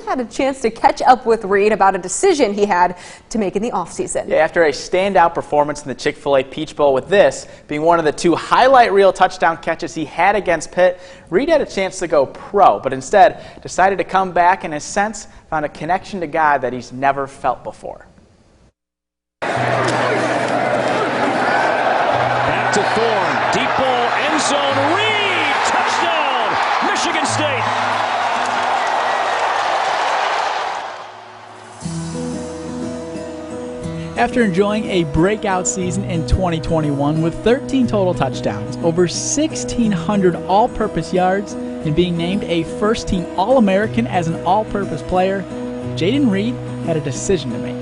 had a chance to catch up with Reed about a decision he had to make in the offseason. Yeah, after a standout performance in the Chick-fil-A Peach Bowl, with this being one of the 2 highlight reel touchdown catches he had against Pitt, Reed had a chance to go pro, but instead decided to come back and, in a sense, found a connection to God that he's never felt before. Back to Thorne, deep ball, end zone, Reed, touchdown, Michigan State. After enjoying a breakout season in 2021 with 13 total touchdowns, over 1,600 all-purpose yards, and being named a first-team All-American as an all-purpose player, Jayden Reed had a decision to make.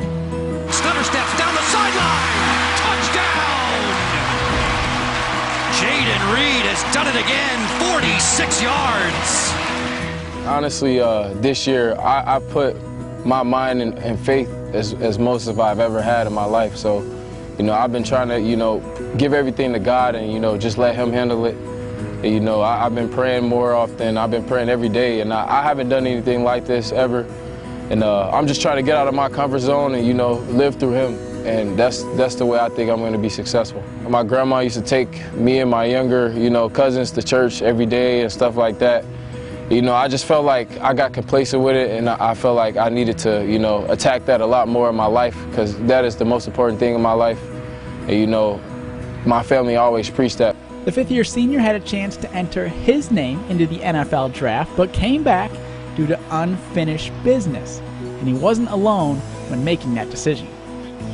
Stutter steps down the sideline, touchdown! Jayden Reed has done it again, 46 yards. Honestly, this year I put my mind and faith as most of I've ever had in my life. So, I've been trying to, give everything to God and, just let Him handle it. And, I've been praying more often. I've been praying every day, and I haven't done anything like this ever. And I'm just trying to get out of my comfort zone and, live through Him. And that's the way I think I'm going to be successful. My grandma used to take me and my younger, cousins to church every day and stuff like that. I just felt like I got complacent with it, and I felt like I needed to, attack that a lot more in my life, because that is the most important thing in my life. And, my family always preached that. The fifth-year senior had a chance to enter his name into the NFL draft, but came back due to unfinished business. And he wasn't alone when making that decision.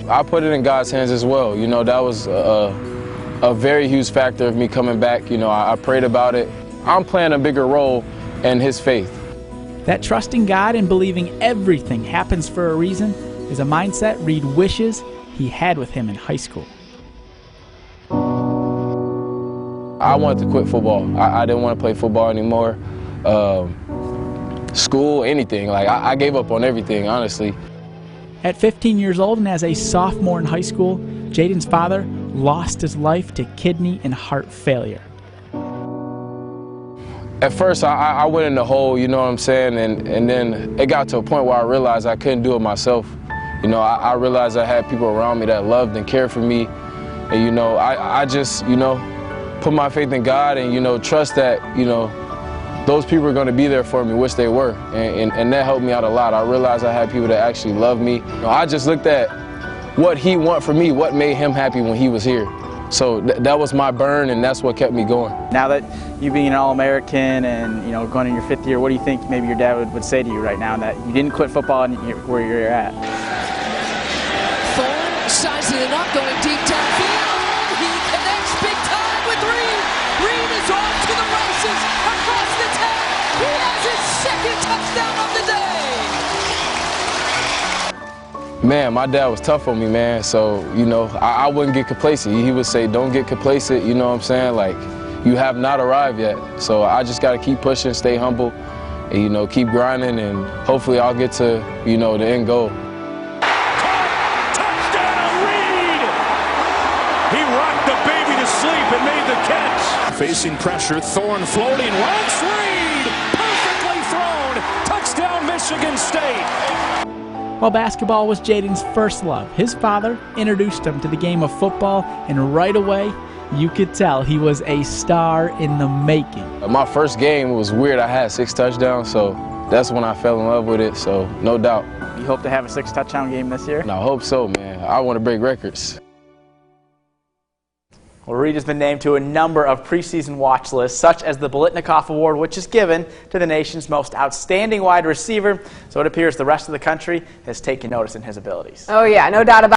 I put it in God's hands as well. That was a very huge factor of me coming back. I prayed about it. I'm playing a bigger role in His faith. That trusting God and believing everything happens for a reason is a mindset Reed wishes he had with him in high school. I wanted to quit football. I didn't want to play football anymore. School, anything. Like, I gave up on everything, honestly. At 15 years old and as a sophomore in high school, Jayden's father lost his life to kidney and heart failure. At first, I went in the hole, you know what I'm saying, and then it got to a point where I realized I couldn't do it myself. I realized I had people around me that loved and cared for me, and, I just, put my faith in God and, trust that, those people are going to be there for me, which they were, and that helped me out a lot. I realized I had people that actually loved me. I just looked at what He wanted for me, what made Him happy when He was here. So that was my burn, and that's what kept me going. Now that you being an All-American and going in your 5th year, what do you think maybe your dad would say to you right now that you didn't quit football and where you're at? Thorne sizing it up, going deep downfield. He connects big time with Reed. Reed is off to the races across the 10. He has his 2nd touchdown of the day. Man, my dad was tough on me, man, so, I wouldn't get complacent. He would say, don't get complacent, you know what I'm saying? Like, you have not arrived yet. So I just got to keep pushing, stay humble, and, keep grinding, and hopefully I'll get to, the end goal. Touchdown, Reed! He rocked the baby to sleep and made the catch. Facing pressure, Thorne floating, runs Reed! Perfectly thrown! Touchdown, Michigan State! While basketball was Jayden's first love, his father introduced him to the game of football, and right away, you could tell he was a star in the making. My first game was weird. I had 6 touchdowns, so that's when I fell in love with it, so no doubt. You hope to have a 6-touchdown game this year? And I hope so, man. I want to break records. Well, Reed has been named to a number of preseason watch lists, such as the Biletnikoff Award, which is given to the nation's most outstanding wide receiver. So it appears the rest of the country has taken notice in his abilities. Oh yeah, no doubt about it.